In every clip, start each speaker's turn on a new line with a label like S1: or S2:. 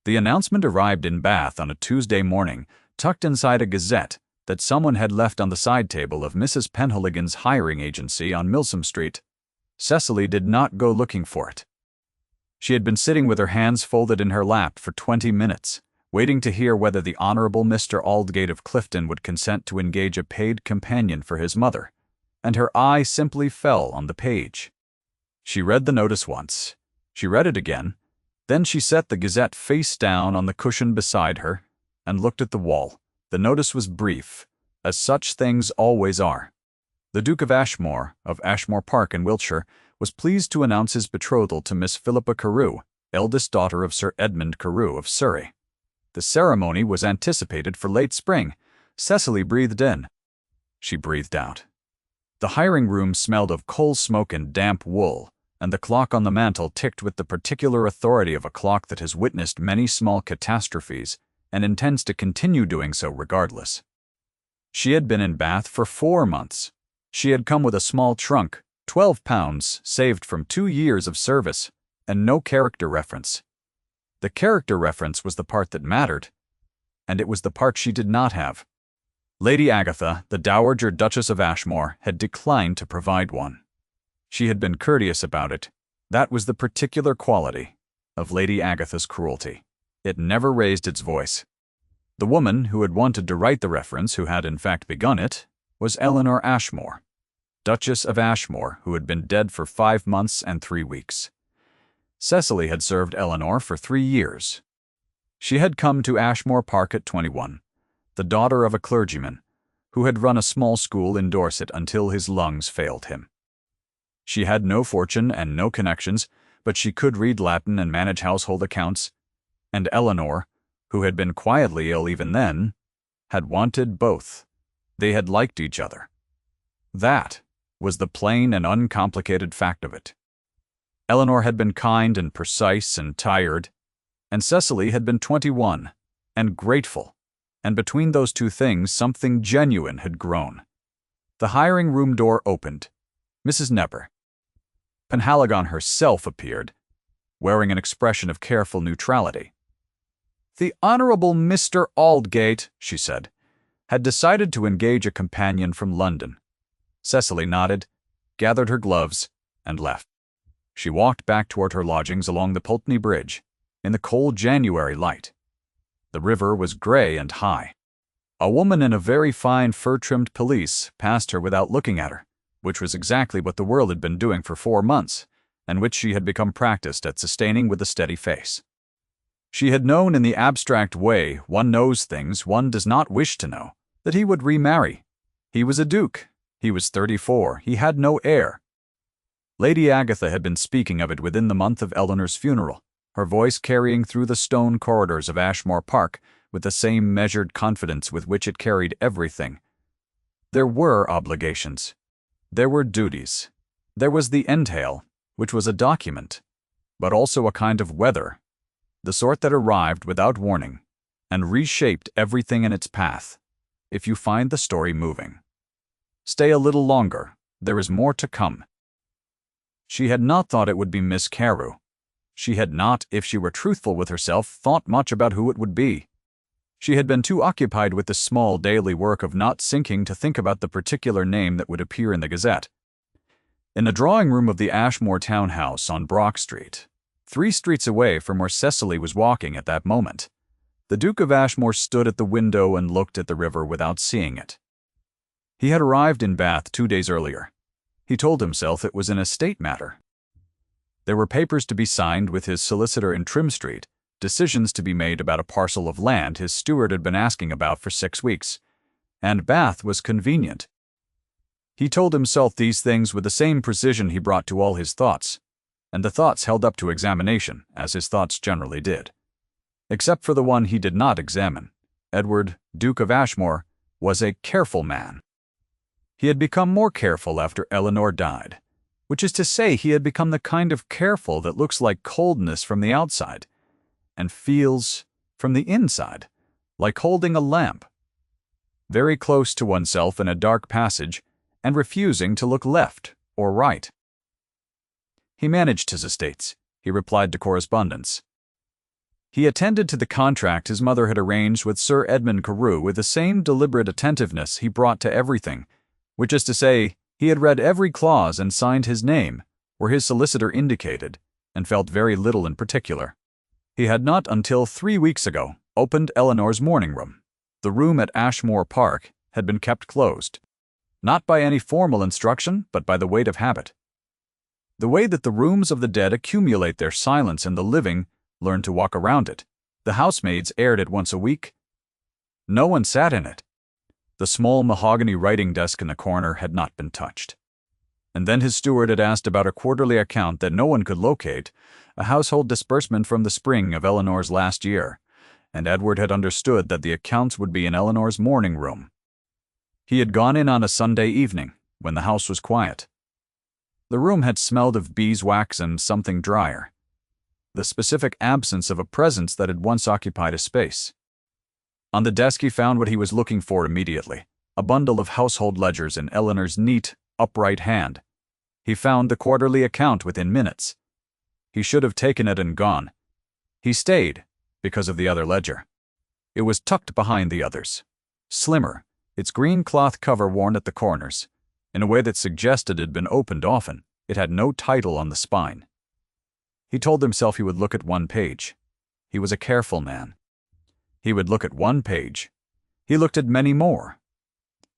S1: The announcement arrived in Bath on a Tuesday morning, tucked inside a gazette that someone had left on the side table of Mrs. Penhaligon's hiring agency on Milsom Street. Cecily did not go looking for it. She had been sitting with her hands folded in her lap for 20 minutes, waiting to hear whether the Honorable Mr. Aldgate of Clifton would consent to engage a paid companion for his mother, and her eye simply fell on the page. She read the notice once. She read it again. Then she set the Gazette face down on the cushion beside her and looked at the wall. The notice was brief, as such things always are. The Duke of Ashmore Park in Wiltshire, was pleased to announce his betrothal to Miss Philippa Carew, eldest daughter of Sir Edmund Carew of Surrey. The ceremony was anticipated for late spring. Cecily breathed in. She breathed out. The hiring room smelled of coal smoke and damp wool, and the clock on the mantel ticked with the particular authority of a clock that has witnessed many small catastrophes and intends to continue doing so regardless. She had been in Bath for 4 months. She had come with a small trunk, £12 saved from 2 years of service, and no character reference. The character reference was the part that mattered, and it was the part she did not have. Lady Agatha, the Dowager Duchess of Ashmore, had declined to provide one. She had been courteous about it. That was the particular quality of Lady Agatha's cruelty. It never raised its voice. The woman who had wanted to write the reference, who had in fact begun it, was Eleanor Ashmore, Duchess of Ashmore, who had been dead for 5 months and 3 weeks. Cecily had served Eleanor for 3 years. She had come to Ashmore Park at 21, the daughter of a clergyman, who had run a small school in Dorset until his lungs failed him. She had no fortune and no connections, but she could read Latin and manage household accounts, and Eleanor, who had been quietly ill even then, had wanted both. They had liked each other. That was the plain and uncomplicated fact of it. Eleanor had been kind and precise and tired, and Cecily had been 21 and grateful, and between those two things something genuine had grown. The hiring room door opened. Mrs. Knepper, Penhaligon herself, appeared, wearing an expression of careful neutrality. "The Honorable Mr. Aldgate," she said, "had decided to engage a companion from London." Cecily nodded, gathered her gloves, and left. She walked back toward her lodgings along the Pulteney Bridge, in the cold January light. The river was gray and high. A woman in a very fine fur-trimmed pelisse passed her without looking at her, which was exactly what the world had been doing for 4 months, and which she had become practiced at sustaining with a steady face. She had known in the abstract way one knows things one does not wish to know, that he would remarry. He was a duke. He was 34. He had no heir. Lady Agatha had been speaking of it within the month of Eleanor's funeral, her voice carrying through the stone corridors of Ashmore Park with the same measured confidence with which it carried everything. There were obligations. There were duties. There was the entail, which was a document, but also a kind of weather, the sort that arrived without warning and reshaped everything in its path, if you find the story moving. Stay a little longer. There is more to come. She had not thought it would be Miss Carew. She had not, if she were truthful with herself, thought much about who it would be. She had been too occupied with the small daily work of not sinking to think about the particular name that would appear in the Gazette. In the drawing-room of the Ashmore townhouse on Brock Street, 3 streets away from where Cecily was walking at that moment, the Duke of Ashmore stood at the window and looked at the river without seeing it. He had arrived in Bath 2 days earlier. He told himself it was an estate matter. There were papers to be signed with his solicitor in Trim Street, decisions to be made about a parcel of land his steward had been asking about for 6 weeks, and Bath was convenient. He told himself these things with the same precision he brought to all his thoughts, and the thoughts held up to examination, as his thoughts generally did. Except for the one he did not examine, Edward, Duke of Ashmore, was a careful man. He had become more careful after Eleanor died, which is to say he had become the kind of careful that looks like coldness from the outside and feels, from the inside, like holding a lamp, very close to oneself in a dark passage and refusing to look left or right. He managed his estates. He replied to correspondence. He attended to the contract his mother had arranged with Sir Edmund Carew with the same deliberate attentiveness he brought to everything, which is to say, he had read every clause and signed his name, where his solicitor indicated, and felt very little in particular. He had not until 3 weeks ago opened Eleanor's morning room. The room at Ashmore Park had been kept closed, not by any formal instruction, but by the weight of habit. The way that the rooms of the dead accumulate their silence and the living learn to walk around it. The housemaids aired it once a week. No one sat in it. The small mahogany writing desk in the corner had not been touched. And then his steward had asked about a quarterly account that no one could locate, a household disbursement from the spring of Eleanor's last year, and Edward had understood that the accounts would be in Eleanor's morning room. He had gone in on a Sunday evening, when the house was quiet. The room had smelled of beeswax and something drier, the specific absence of a presence that had once occupied a space. On the desk he found what he was looking for immediately, a bundle of household ledgers in Eleanor's neat, upright hand. He found the quarterly account within minutes. He should have taken it and gone. He stayed because of the other ledger. It was tucked behind the others, slimmer, its green cloth cover worn at the corners, in a way that suggested it had been opened often. It had no title on the spine. He told himself he would look at one page. He was a careful man. He would look at one page. He looked at many more.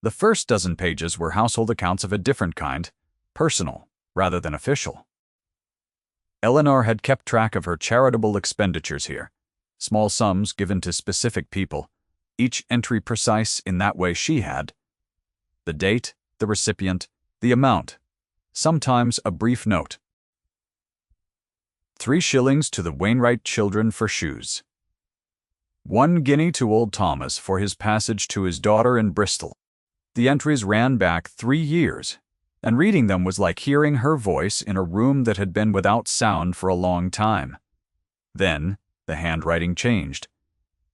S1: The first dozen pages were household accounts of a different kind, personal rather than official. Eleanor had kept track of her charitable expenditures here, small sums given to specific people, each entry precise in that way she had. The date, the recipient, the amount, sometimes a brief note. 3 shillings to the Wainwright children for shoes. 1 guinea to old Thomas for his passage to his daughter in Bristol. The entries ran back 3 years, and reading them was like hearing her voice in a room that had been without sound for a long time. Then the handwriting changed,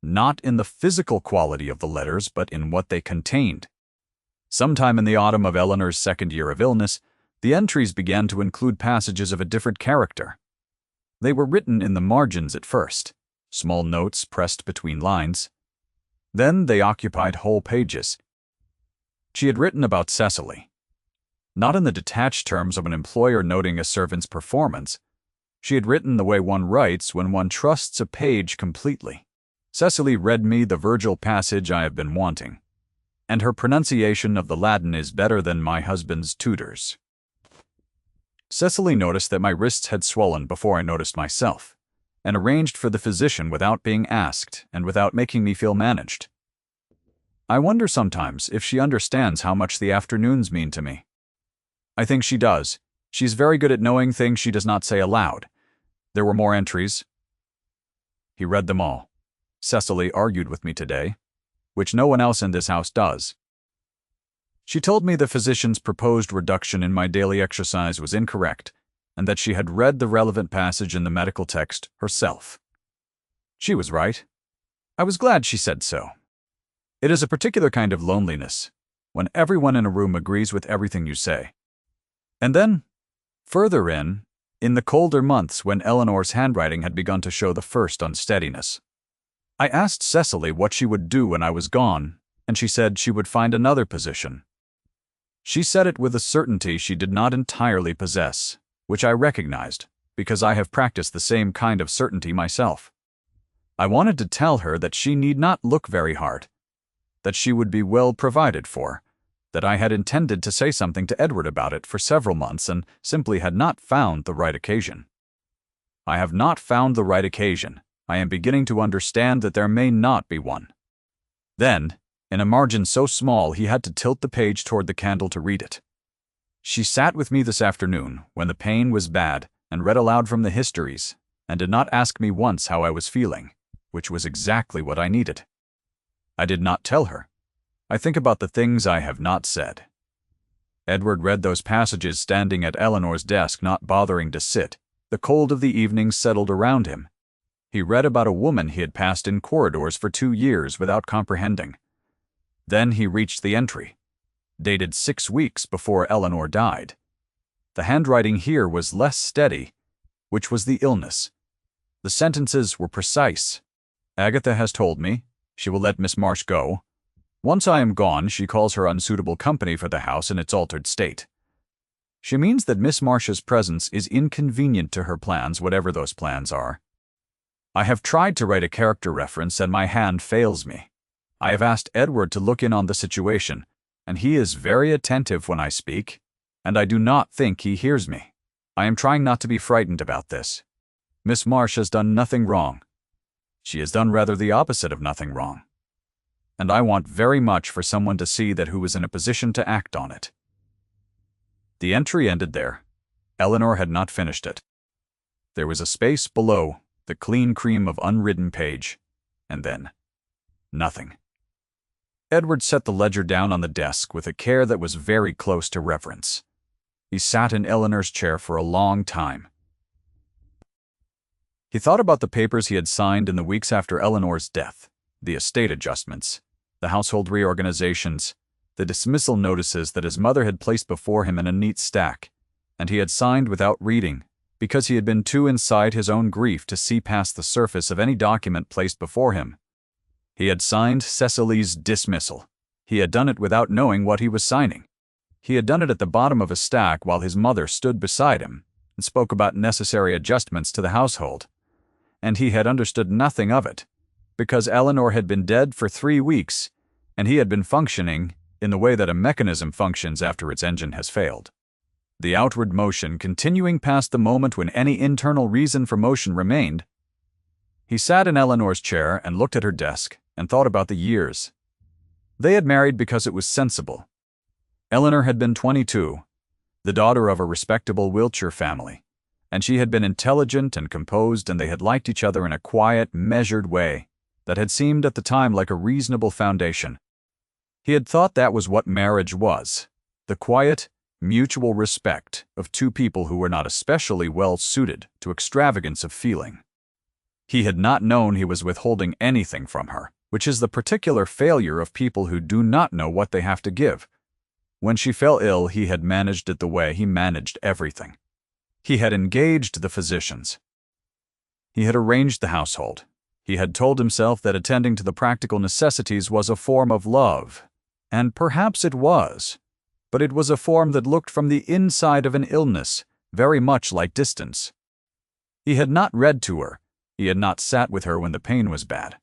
S1: not in the physical quality of the letters, but in what they contained. Sometime in the autumn of Eleanor's 2nd year of illness, the entries began to include passages of a different character. They were written in the margins at first, small notes pressed between lines. Then they occupied whole pages. She had written about Cecily, not in the detached terms of an employer noting a servant's performance. She had written the way one writes when one trusts a page completely. Cecily read me the Virgil passage I have been wanting, and her pronunciation of the Latin is better than my husband's tutor's. Cecily noticed that my wrists had swollen before I noticed myself, and arranged for the physician without being asked and without making me feel managed. I wonder sometimes if she understands how much the afternoons mean to me. I think she does. She's very good at knowing things she does not say aloud. There were more entries. He read them all. Cecily argued with me today, which no one else in this house does. She told me the physician's proposed reduction in my daily exercise was incorrect, and that she had read the relevant passage in the medical text herself. She was right. I was glad she said so. It is a particular kind of loneliness, when everyone in a room agrees with everything you say. And then, further in the colder months when Eleanor's handwriting had begun to show the first unsteadiness, I asked Cecily what she would do when I was gone, and she said she would find another position. She said it with a certainty she did not entirely possess, which I recognized, because I have practiced the same kind of certainty myself. I wanted to tell her that she need not look very hard, that she would be well provided for, that I had intended to say something to Edward about it for several months and simply had not found the right occasion. I have not found the right occasion. I am beginning to understand that there may not be one. Then, in a margin so small he had to tilt the page toward the candle to read it. She sat with me this afternoon when the pain was bad and read aloud from the histories, and did not ask me once how I was feeling, which was exactly what I needed. I did not tell her. I think about the things I have not said. Edward read those passages standing at Eleanor's desk, not bothering to sit. The cold of the evening settled around him. He read about a woman he had passed in corridors for 2 years without comprehending. Then he reached the entry, dated 6 weeks before Eleanor died. The handwriting here was less steady, which was the illness. The sentences were precise. "Agatha has told me she will let Miss Marsh go. Once I am gone, she calls her unsuitable company for the house in its altered state. She means that Miss Marsh's presence is inconvenient to her plans, whatever those plans are. I have tried to write a character reference and my hand fails me. I have asked Edward to look in on the situation, and he is very attentive when I speak, and I do not think he hears me. I am trying not to be frightened about this. Miss Marsh has done nothing wrong. She has done rather the opposite of nothing wrong. And I want very much for someone to see that who is in a position to act on it." The entry ended there. Eleanor had not finished it. There was a space below the clean cream of unwritten page, and then nothing. Edward set the ledger down on the desk with a care that was very close to reverence. He sat in Eleanor's chair for a long time. He thought about the papers he had signed in the weeks after Eleanor's death, the estate adjustments, the household reorganizations, the dismissal notices that his mother had placed before him in a neat stack, and he had signed without reading, because he had been too inside his own grief to see past the surface of any document placed before him. He had signed Cecily's dismissal. He had done it without knowing what he was signing. He had done it at the bottom of a stack while his mother stood beside him and spoke about necessary adjustments to the household. And he had understood nothing of it, because Eleanor had been dead for 3 weeks, and he had been functioning in the way that a mechanism functions after its engine has failed. The outward motion continuing past the moment when any internal reason for motion remained. He sat in Eleanor's chair and looked at her desk and thought about the years. They had married because it was sensible. Eleanor had been 22, the daughter of a respectable Wiltshire family, and she had been intelligent and composed, and they had liked each other in a quiet, measured way that had seemed at the time like a reasonable foundation. He had thought that was what marriage was, the quiet, mutual respect of two people who were not especially well suited to extravagance of feeling. He had not known he was withholding anything from her, which is the particular failure of people who do not know what they have to give. When she fell ill, he had managed it the way he managed everything. He had engaged the physicians. He had arranged the household. He had told himself that attending to the practical necessities was a form of love, and perhaps it was, but it was a form that looked from the inside of an illness, very much like distance. He had not read to her. He had not sat with her when the pain was bad.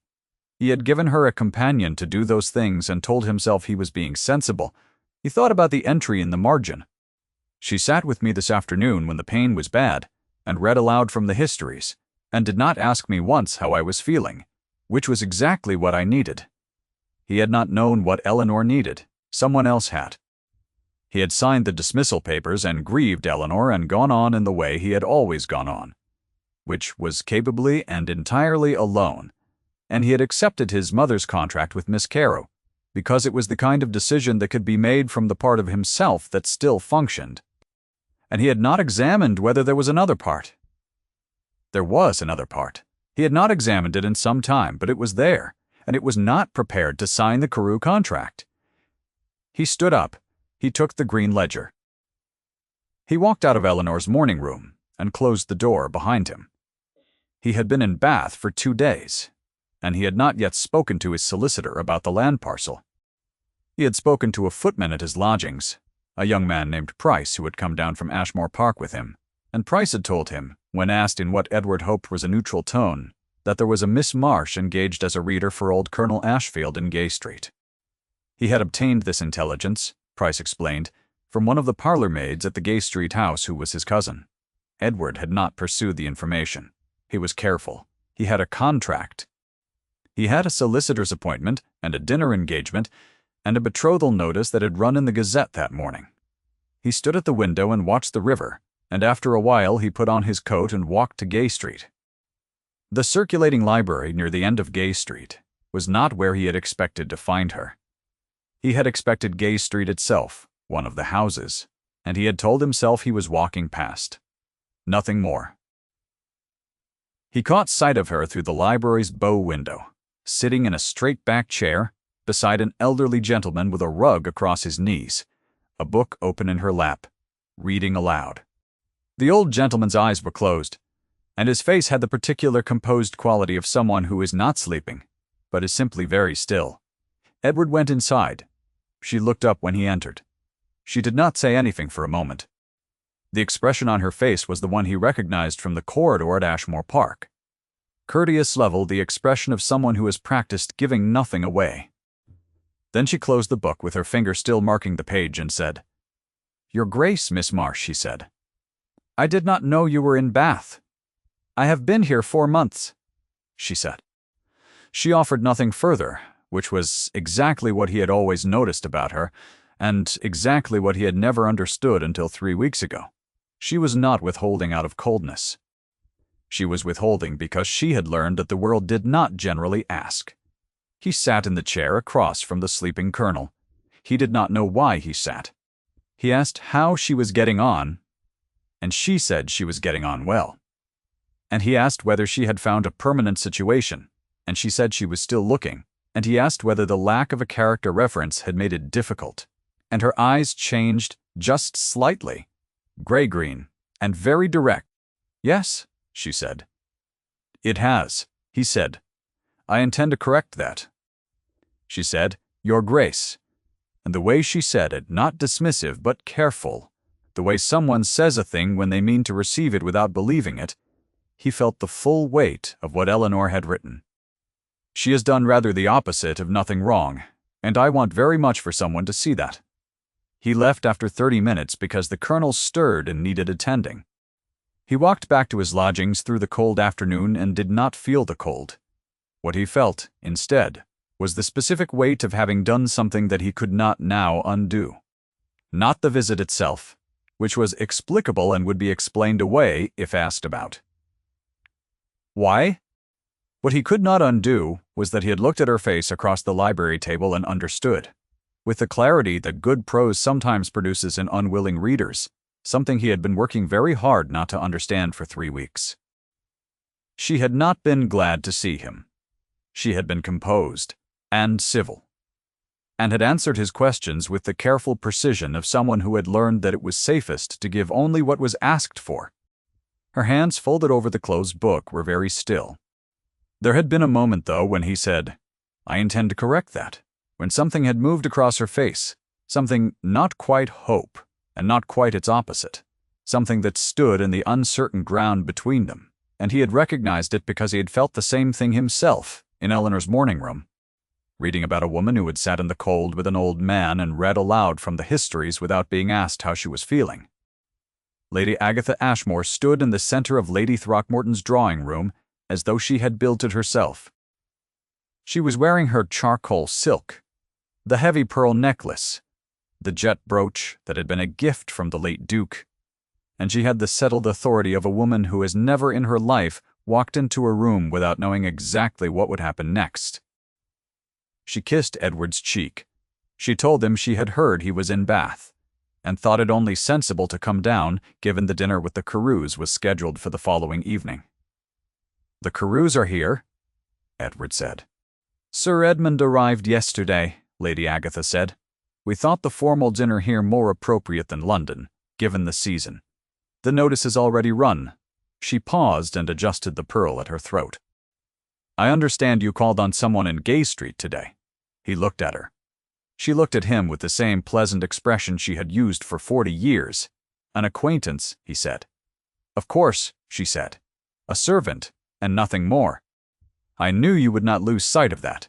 S1: He had given her a companion to do those things and told himself he was being sensible. He thought about the entry in the margin. "She sat with me this afternoon when the pain was bad, and read aloud from the histories, and did not ask me once how I was feeling, which was exactly what I needed." He had not known what Eleanor needed. Someone else had. He had signed the dismissal papers and grieved Eleanor and gone on in the way he had always gone on, which was capably and entirely alone, and he had accepted his mother's contract with Miss Carew, because it was the kind of decision that could be made from the part of himself that still functioned. And he had not examined whether there was another part. There was another part. He had not examined it in some time, but it was there, and it was not prepared to sign the Carew contract. He stood up. He took the green ledger. He walked out of Eleanor's morning room and closed the door behind him. He had been in Bath for 2 days, and he had not yet spoken to his solicitor about the land parcel. He had spoken to a footman at his lodgings, a young man named Price who had come down from Ashmore Park with him, and Price had told him, when asked in what Edward hoped was a neutral tone, that there was a Miss Marsh engaged as a reader for old Colonel Ashfield in Gay Street. He had obtained this intelligence, Price explained, from one of the parlor maids at the Gay Street house who was his cousin. Edward had not pursued the information. He was careful. He had a contract. He had a solicitor's appointment and a dinner engagement and a betrothal notice that had run in the Gazette that morning. He stood at the window and watched the river, and after a while he put on his coat and walked to Gay Street. The circulating library near the end of Gay Street was not where he had expected to find her. He had expected Gay Street itself, one of the houses, and he had told himself he was walking past. Nothing more. He caught sight of her through the library's bow window, sitting in a straight-back chair beside an elderly gentleman with a rug across his knees, a book open in her lap, reading aloud. The old gentleman's eyes were closed. and his face had the particular composed quality of someone who is not sleeping, but is simply very still. Edward went inside. She looked up when he entered. She did not say anything for a moment. The expression on her face was the one he recognized from the corridor at Ashmore Park. Courteous level, the expression of someone who has practiced giving nothing away. Then she closed the book with her finger still marking the page and said, "Your Grace, Miss Marsh," she said. "I did not know you were in Bath." "I have been here 4 months," she said. She offered nothing further, which was exactly what he had always noticed about her, and exactly what he had never understood until 3 weeks ago. She was not withholding out of coldness. She was withholding because she had learned that the world did not generally ask. He sat in the chair across from the sleeping colonel. He did not know why he sat. He asked how she was getting on, and she said she was getting on well. And he asked whether she had found a permanent situation, and she said she was still looking, and he asked whether the lack of a character reference had made it difficult. And her eyes changed just slightly, gray-green, and very direct. "Yes," she said. "It has," he said. "I intend to correct that." She said, "Your Grace," and the way she said it, not dismissive but careful, the way someone says a thing when they mean to receive it without believing it, he felt the full weight of what Eleanor had written. "She has done rather the opposite of nothing wrong, and I want very much for someone to see that." He left after 30 minutes because the colonel stirred and needed attending. He walked back to his lodgings through the cold afternoon and did not feel the cold. What he felt, instead, was the specific weight of having done something that he could not now undo. Not the visit itself, which was explicable and would be explained away if asked about. Why? What he could not undo was that he had looked at her face across the library table and understood, with the clarity that good prose sometimes produces in unwilling readers, something he had been working very hard not to understand for 3 weeks. She had not been glad to see him. She had been composed and civil, and had answered his questions with the careful precision of someone who had learned that it was safest to give only what was asked for. Her hands folded over the closed book were very still. There had been a moment, though, when he said, "I intend to correct that," when something had moved across her face, something not quite hope, and not quite its opposite, something that stood in the uncertain ground between them, and he had recognized it because he had felt the same thing himself in Eleanor's morning room, reading about a woman who had sat in the cold with an old man and read aloud from the histories without being asked how she was feeling. Lady Agatha Ashmore stood in the center of Lady Throckmorton's drawing room as though she had built it herself. She was wearing her charcoal silk, the heavy pearl necklace, the jet brooch that had been a gift from the late Duke, and she had the settled authority of a woman who has never in her life walked into a room without knowing exactly what would happen next. She kissed Edward's cheek. She told him she had heard he was in Bath, and thought it only sensible to come down, given the dinner with the Carews was scheduled for the following evening. "The Carews are here," Edward said. "Sir Edmund arrived yesterday," Lady Agatha said. "We thought the formal dinner here more appropriate than London, given the season. The notice is already run." She paused and adjusted the pearl at her throat. "I understand you called on someone in Gay Street today." He looked at her. She looked at him with the same pleasant expression she had used for 40 years. "An acquaintance," he said. "Of course," she said. "A servant, and nothing more. I knew you would not lose sight of that."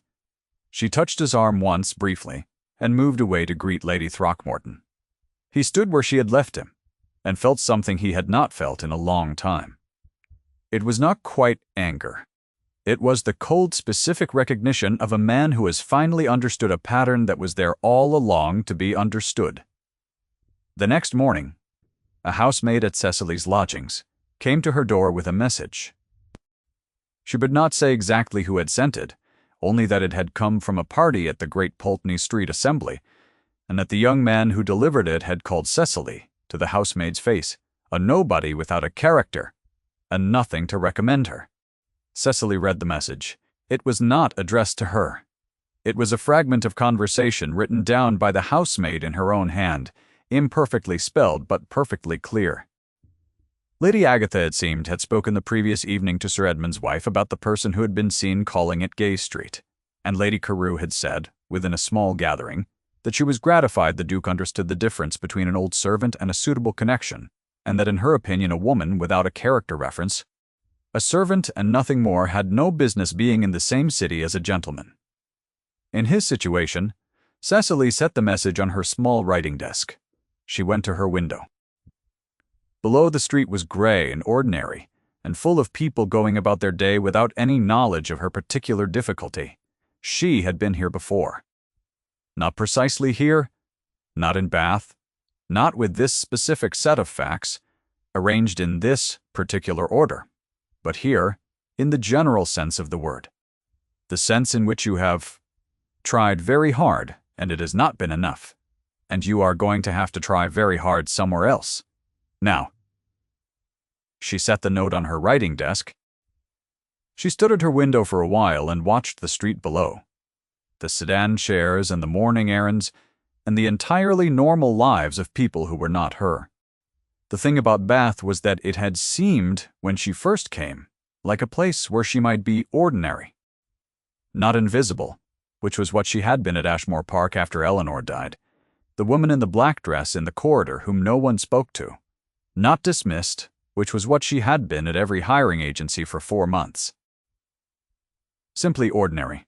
S1: She touched his arm once, briefly, and moved away to greet Lady Throckmorton. He stood where she had left him, and felt something he had not felt in a long time. It was not quite anger. It was the cold, specific recognition of a man who has finally understood a pattern that was there all along to be understood. The next morning, a housemaid at Cecily's lodgings came to her door with a message. She would not say exactly who had sent it, only that it had come from a party at the Great Pulteney Street Assembly, and that the young man who delivered it had called Cecily, to the housemaid's face, a nobody without a character, and nothing to recommend her. Cecily read the message. It was not addressed to her. It was a fragment of conversation written down by the housemaid in her own hand, imperfectly spelled but perfectly clear. Lady Agatha, it seemed, had spoken the previous evening to Sir Edmund's wife about the person who had been seen calling at Gay Street, and Lady Carew had said, within a small gathering, that she was gratified the Duke understood the difference between an old servant and a suitable connection, and that in her opinion a woman without a character reference, a servant and nothing more, had no business being in the same city as a gentleman. In his situation, Cecily set the message on her small writing desk. She went to her window. Below, the street was gray and ordinary, and full of people going about their day without any knowledge of her particular difficulty. She had been here before. Not precisely here, not in Bath, not with this specific set of facts, arranged in this particular order, but here, in the general sense of the word. The sense in which you have tried very hard, and it has not been enough, and you are going to have to try very hard somewhere else. Now, she set the note on her writing desk. She stood at her window for a while and watched the street below, the sedan chairs and the morning errands, and the entirely normal lives of people who were not her. The thing about Bath was that it had seemed, when she first came, like a place where she might be ordinary, not invisible, which was what she had been at Ashmore Park after Eleanor died, the woman in the black dress in the corridor whom no one spoke to, not dismissed, which was what she had been at every hiring agency for 4 months. Simply ordinary.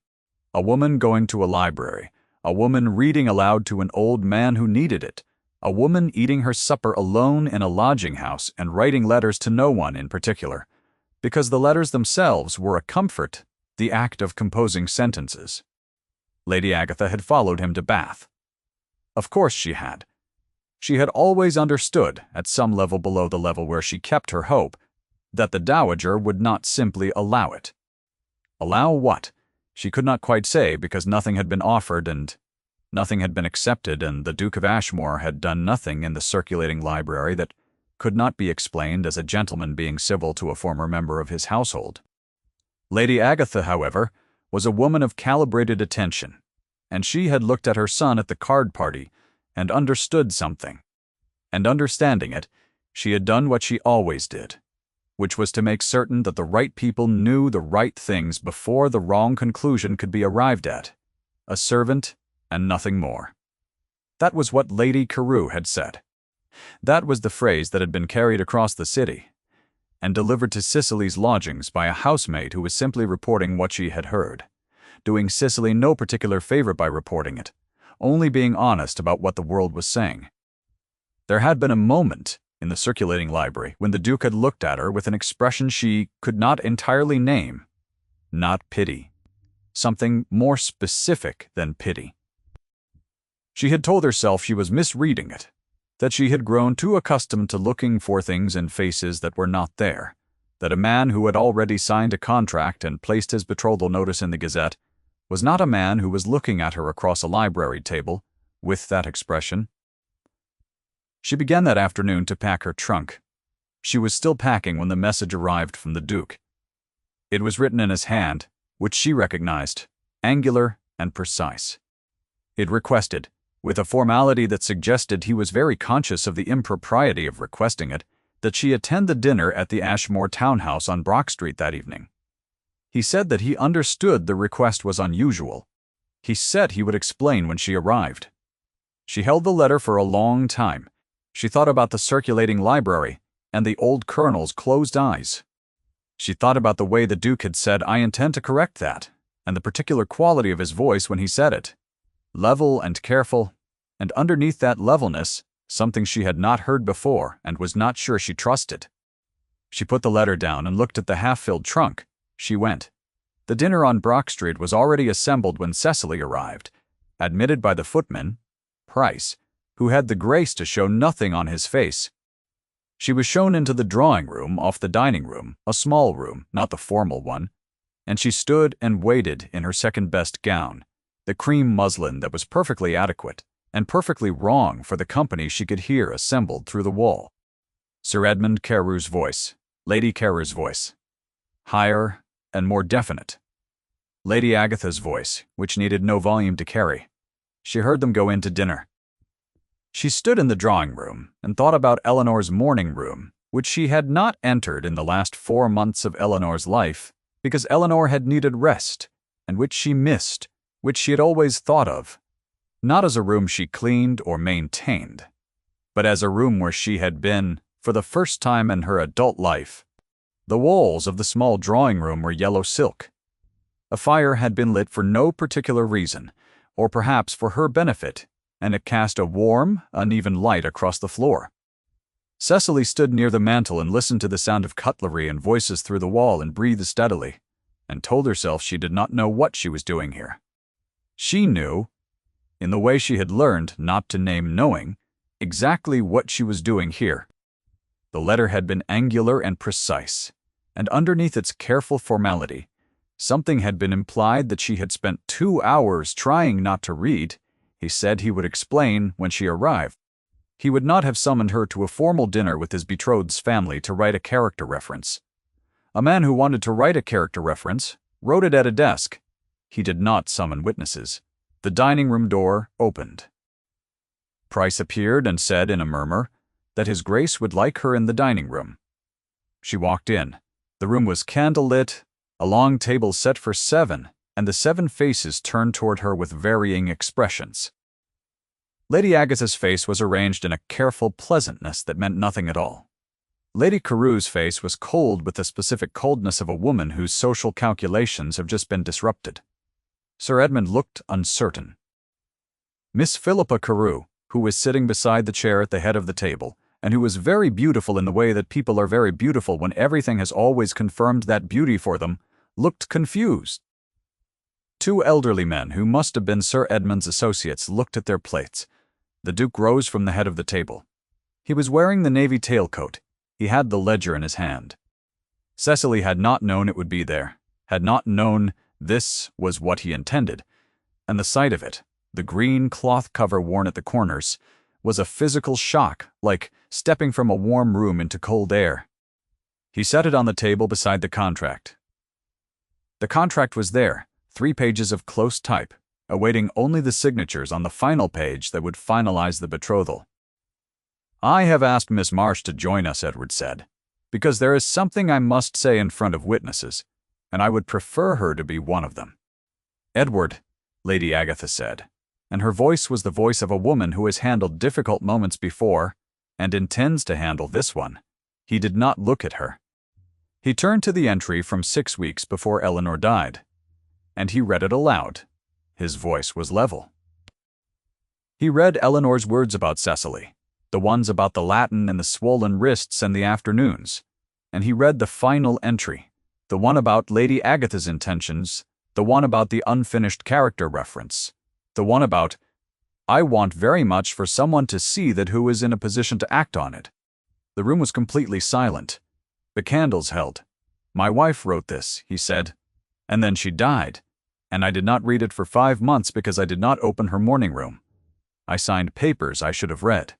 S1: A woman going to a library, a woman reading aloud to an old man who needed it, a woman eating her supper alone in a lodging house and writing letters to no one in particular, because the letters themselves were a comfort, the act of composing sentences. Lady Agatha had followed him to Bath. Of course she had. She had always understood, at some level below the level where she kept her hope, that the Dowager would not simply allow it. Allow what? She could not quite say, because nothing had been offered and nothing had been accepted, and the Duke of Ashmore had done nothing in the circulating library that could not be explained as a gentleman being civil to a former member of his household. Lady Agatha, however, was a woman of calibrated attention, and she had looked at her son at the card party and understood something. And understanding it, she had done what she always did, which was to make certain that the right people knew the right things before the wrong conclusion could be arrived at. A servant and nothing more. That was what Lady Carew had said. That was the phrase that had been carried across the city and delivered to Cicily's lodgings by a housemaid who was simply reporting what she had heard, doing Cicely no particular favor by reporting it, only being honest about what the world was saying. There had been a moment in the circulating library when the Duke had looked at her with an expression she could not entirely name. Not pity. Something more specific than pity. She had told herself she was misreading it, that she had grown too accustomed to looking for things in faces that were not there, that a man who had already signed a contract and placed his betrothal notice in the Gazette was not a man who was looking at her across a library table with that expression. She began that afternoon to pack her trunk. She was still packing when the message arrived from the Duke. It was written in his hand, which she recognized, angular and precise. It requested, with a formality that suggested he was very conscious of the impropriety of requesting it, that she attend the dinner at the Ashmore townhouse on Brock Street that evening. He said that he understood the request was unusual. He said he would explain when she arrived. She held the letter for a long time. She thought about the circulating library and the old colonel's closed eyes. She thought about the way the Duke had said, "I intend to correct that," and the particular quality of his voice when he said it. Level and careful, and underneath that levelness, something she had not heard before and was not sure she trusted. She put the letter down and looked at the half-filled trunk. She went. The dinner on Brock Street was already assembled when Cecily arrived, admitted by the footman, Price, who had the grace to show nothing on his face. She was shown into the drawing-room off the dining room, a small room, not the formal one, and she stood and waited in her second-best gown, the cream muslin that was perfectly adequate and perfectly wrong for the company she could hear assembled through the wall. Sir Edmund Carew's voice, Lady Carew's voice, higher and more definite. Lady Agatha's voice, which needed no volume to carry. She heard them go in to dinner. She stood in the drawing-room and thought about Eleanor's morning room which she had not entered in the last 4 months of Eleanor's life, because Eleanor had needed rest, and which she missed, which she had always thought of, not as a room she cleaned or maintained, but as a room where she had been, for the first time in her adult life. The walls of the small drawing room were yellow silk. A fire had been lit for no particular reason, or perhaps for her benefit, and it cast a warm, uneven light across the floor. Cecily stood near the mantel and listened to the sound of cutlery and voices through the wall and breathed steadily, and told herself she did not know what she was doing here. She knew, in the way she had learned not to name knowing, exactly what she was doing here. The letter had been angular and precise, and underneath its careful formality, something had been implied that she had spent 2 hours trying not to read. He said he would explain when she arrived. He would not have summoned her to a formal dinner with his betrothed's family to write a character reference. A man who wanted to write a character reference wrote it at a desk. He did not summon witnesses. The dining room door opened. Price appeared and said in a murmur that His Grace would like her in the dining room. She walked in. The room was candle-lit, a long table set for 7, and the 7 faces turned toward her with varying expressions. Lady Agatha's face was arranged in a careful pleasantness that meant nothing at all. Lady Carewe's face was cold with the specific coldness of a woman whose social calculations have just been disrupted. Sir Edmund looked uncertain. Miss Philippa Carewe, who was sitting beside the chair at the head of the table, and who was very beautiful in the way that people are very beautiful when everything has always confirmed that beauty for them, looked confused. 2 elderly men, who must have been Sir Edmund's associates, looked at their plates. The Duke rose from the head of the table. He was wearing the navy tailcoat. He had the ledger in his hand. Cecily had not known it would be there, had not known this was what he intended, and the sight of it, the green cloth cover worn at the corners, was a physical shock, like stepping from a warm room into cold air. He set it on the table beside the contract. The contract was there, 3 pages of close type, awaiting only the signatures on the final page that would finalize the betrothal. "I have asked Miss Marsh to join us," Edward said, "because there is something I must say in front of witnesses, and I would prefer her to be one of them." "Edward," Lady Agatha said, and her voice was the voice of a woman who has handled difficult moments before and intends to handle this one. He did not look at her. He turned to the entry from 6 weeks before Eleanor died, and he read it aloud. His voice was level. He read Eleanor's words about Cecily, the ones about the Latin and the swollen wrists and the afternoons, and he read the final entry, the one about Lady Agatha's intentions, the one about the unfinished character reference, the one about, "I want very much for someone to see that who is in a position to act on it." The room was completely silent. The candles held. "My wife wrote this," he said, "and then she died, and I did not read it for 5 months because I did not open her morning room. I signed papers I should have read.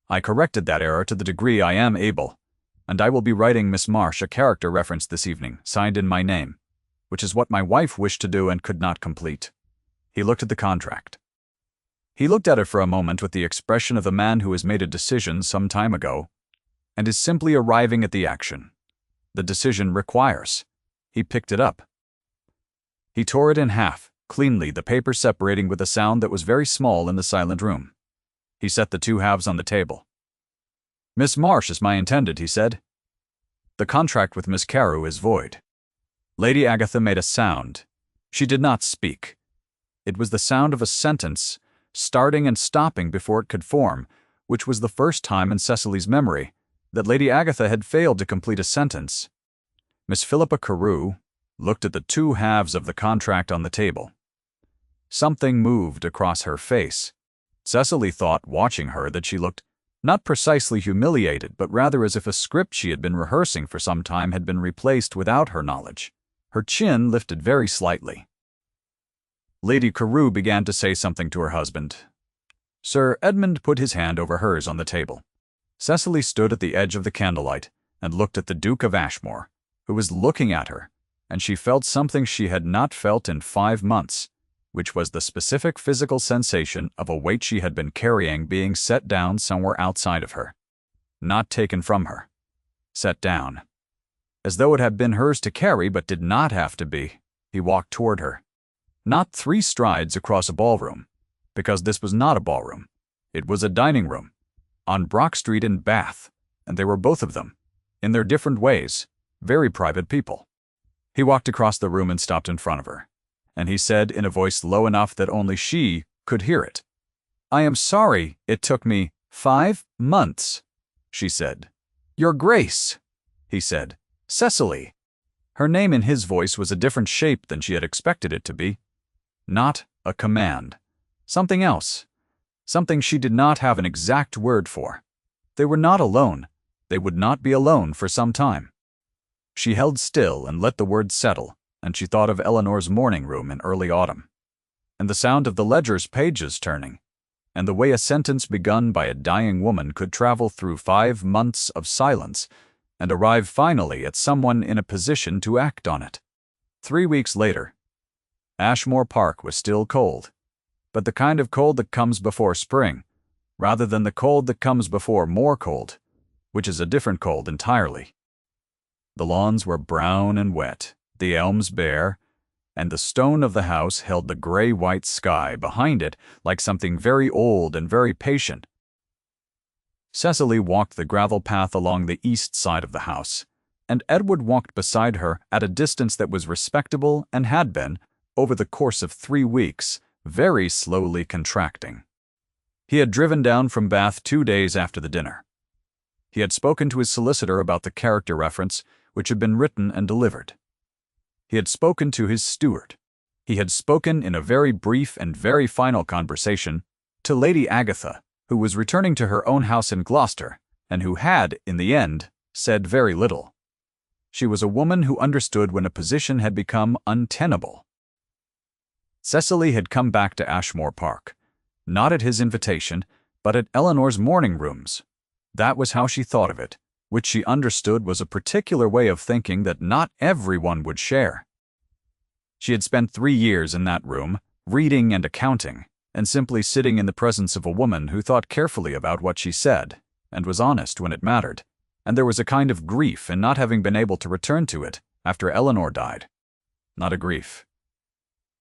S1: I corrected that error to the degree I am able, and I will be writing Miss Marsh a character reference this evening, signed in my name, which is what my wife wished to do and could not complete." He looked at the contract. He looked at it for a moment with the expression of the man who has made a decision some time ago and is simply arriving at the action. The decision requires. He picked it up. He tore it in half, cleanly, the paper separating with a sound that was very small in the silent room. He set the 2 halves on the table. "Miss Marsh is my intended," he said. "The contract with Miss Carewe is void." Lady Agatha made a sound. She did not speak. It was the sound of a sentence, starting and stopping before it could form, which was the first time in Cecily's memory that Lady Agatha had failed to complete a sentence. Miss Philippa Carewe looked at the 2 halves of the contract on the table. Something moved across her face. Cecily thought, watching her, that she looked not precisely humiliated, but rather as if a script she had been rehearsing for some time had been replaced without her knowledge. Her chin lifted very slightly. Lady Carewe began to say something to her husband. Sir Edmund put his hand over hers on the table. Cecily stood at the edge of the candlelight and looked at the Duke of Ashmore, who was looking at her, and she felt something she had not felt in 5 months, which was the specific physical sensation of a weight she had been carrying being set down somewhere outside of her, not taken from her. sat down. As though it had been hers to carry but did not have to be, he walked toward her. Not 3 strides across a ballroom, because this was not a ballroom. It was a dining room, on Brock Street in Bath, and they were both of them, in their different ways, very private people. He walked across the room and stopped in front of her, and he said in a voice low enough that only she could hear it, "I am sorry it took me 5 months, she said. "Your Grace," he said. "Cecily." Her name in his voice was a different shape than she had expected it to be. Not a command. Something else. Something she did not have an exact word for. They were not alone. They would not be alone for some time. She held still and let the words settle, and she thought of Eleanor's morning room in early autumn, and the sound of the ledger's pages turning, and the way a sentence begun by a dying woman could travel through 5 months of silence and arrive finally at someone in a position to act on it. 3 weeks later, Ashmore Park was still cold, but the kind of cold that comes before spring, rather than the cold that comes before more cold, which is a different cold entirely. The lawns were brown and wet, the elms bare, and the stone of the house held the gray-white sky behind it like something very old and very patient. Cecily walked the gravel path along the east side of the house, and Edward walked beside her at a distance that was respectable and had been, over the course of 3 weeks, very slowly contracting. He had driven down from Bath 2 days after the dinner. He had spoken to his solicitor about the character reference, which had been written and delivered. He had spoken to his steward. He had spoken in a very brief and very final conversation to Lady Agatha, who was returning to her own house in Gloucester, and who had, in the end, said very little. She was a woman who understood when a position had become untenable. Cecily had come back to Ashmore Park, not at his invitation, but at Eleanor's morning rooms. That was how she thought of it, which she understood was a particular way of thinking that not everyone would share. She had spent 3 years in that room, reading and accounting, and simply sitting in the presence of a woman who thought carefully about what she said, and was honest when it mattered, and there was a kind of grief in not having been able to return to it after Eleanor died. Not a grief.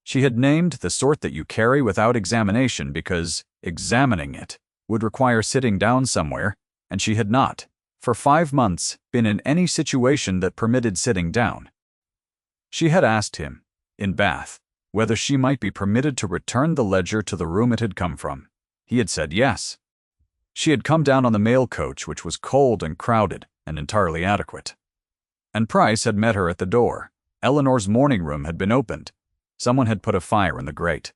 S1: She had named the sort that you carry without examination because examining it would require sitting down somewhere, and she had not, for 5 months, been in any situation that permitted sitting down. She had asked him, in Bath, whether she might be permitted to return the ledger to the room it had come from. He had said yes. She had come down on the mail coach, which was cold and crowded and entirely adequate. And Price had met her at the door. Eleanor's morning room had been opened. Someone had put a fire in the grate.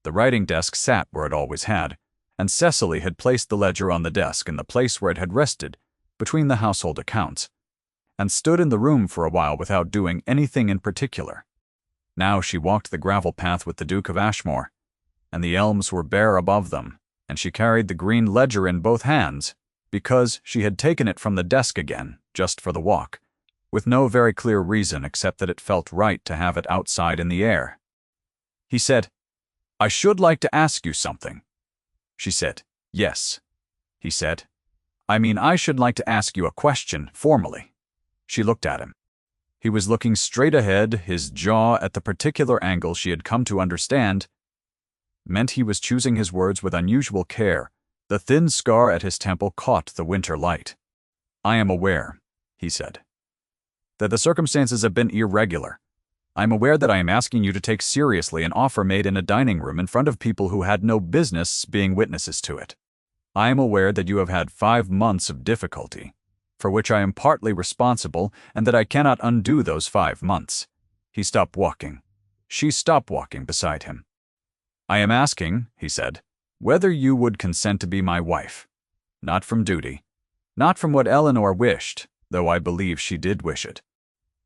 S1: The writing desk sat where it always had, and Cecily had placed the ledger on the desk in the place where it had rested, between the household accounts, and stood in the room for a while without doing anything in particular. Now she walked the gravel path with the Duke of Ashmore, and the elms were bare above them, and she carried the green ledger in both hands, because she had taken it from the desk again, just for the walk, with no very clear reason except that it felt right to have it outside in the air. He said, "I should like to ask you something." She said, "Yes." He said, I should like to ask you a question, formally." She looked at him. He was looking straight ahead, his jaw at the particular angle she had come to understand meant he was choosing his words with unusual care. The thin scar at his temple caught the winter light. "I am aware," he said, "that the circumstances have been irregular. I am aware that I am asking you to take seriously an offer made in a dining room in front of people who had no business being witnesses to it. I am aware that you have had 5 months of difficulty, for which I am partly responsible, and that I cannot undo those 5 months." He stopped walking. She stopped walking beside him. "I am asking," he said, "whether you would consent to be my wife. Not from duty. Not from what Eleanor wished, though I believe she did wish it.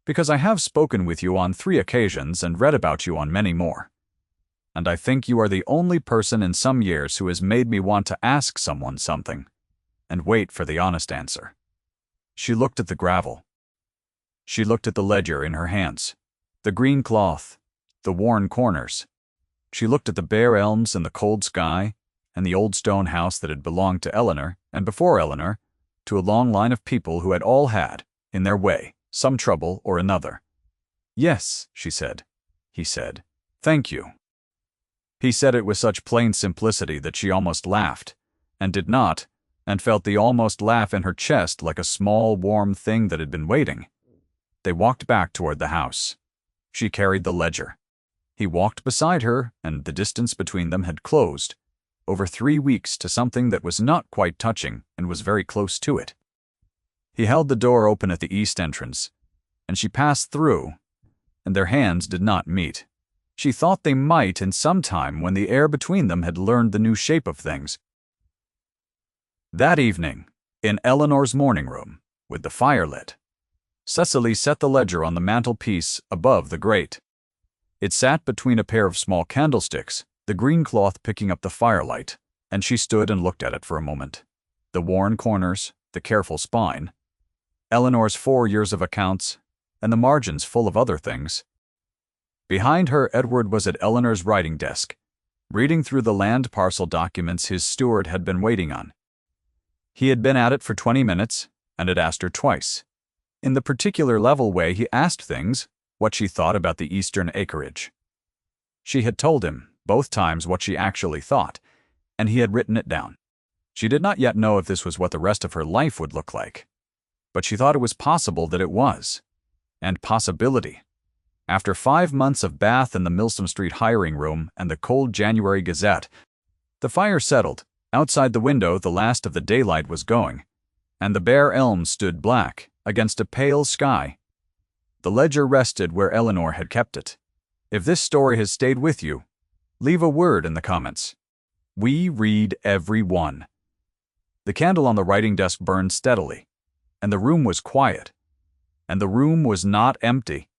S1: Because I have spoken with you on 3 occasions and read about you on many more. And I think you are the only person in some years who has made me want to ask someone something, and wait for the honest answer." She looked at the gravel. She looked at the ledger in her hands, the green cloth, the worn corners. She looked at the bare elms and the cold sky, and the old stone house that had belonged to Eleanor, and before Eleanor, to a long line of people who had all had, in their way, some trouble or another. "Yes," she said. He said, "Thank you." He said it with such plain simplicity that she almost laughed, and did not, and felt the almost laugh in her chest like a small, warm thing that had been waiting. They walked back toward the house. She carried the ledger. He walked beside her, and the distance between them had closed, over 3 weeks, to something that was not quite touching and was very close to it. He held the door open at the east entrance, and she passed through, and their hands did not meet. She thought they might in some time when the air between them had learned the new shape of things. That evening, in Eleanor's morning room, with the fire lit, Cecily set the ledger on the mantelpiece above the grate. It sat between a pair of small candlesticks, the green cloth picking up the firelight, and she stood and looked at it for a moment. The worn corners, the careful spine, Eleanor's 4 years of accounts, and the margins full of other things. Behind her, Edward was at Eleanor's writing desk, reading through the land parcel documents his steward had been waiting on. He had been at it for 20 minutes, and had asked her twice. In the particular level way he asked things, what she thought about the eastern acreage. She had told him, both times, what she actually thought, and he had written it down. She did not yet know if this was what the rest of her life would look like, but she thought it was possible that it was. And possibility. After 5 months of Bath and the Milsom Street hiring room and the cold January Gazette, the fire settled. Outside the window the last of the daylight was going, and the bare elms stood black against a pale sky. The ledger rested where Eleanor had kept it. If this story has stayed with you, leave a word in the comments. We read every one. The candle on the writing desk burned steadily, and the room was quiet. And the room was not empty.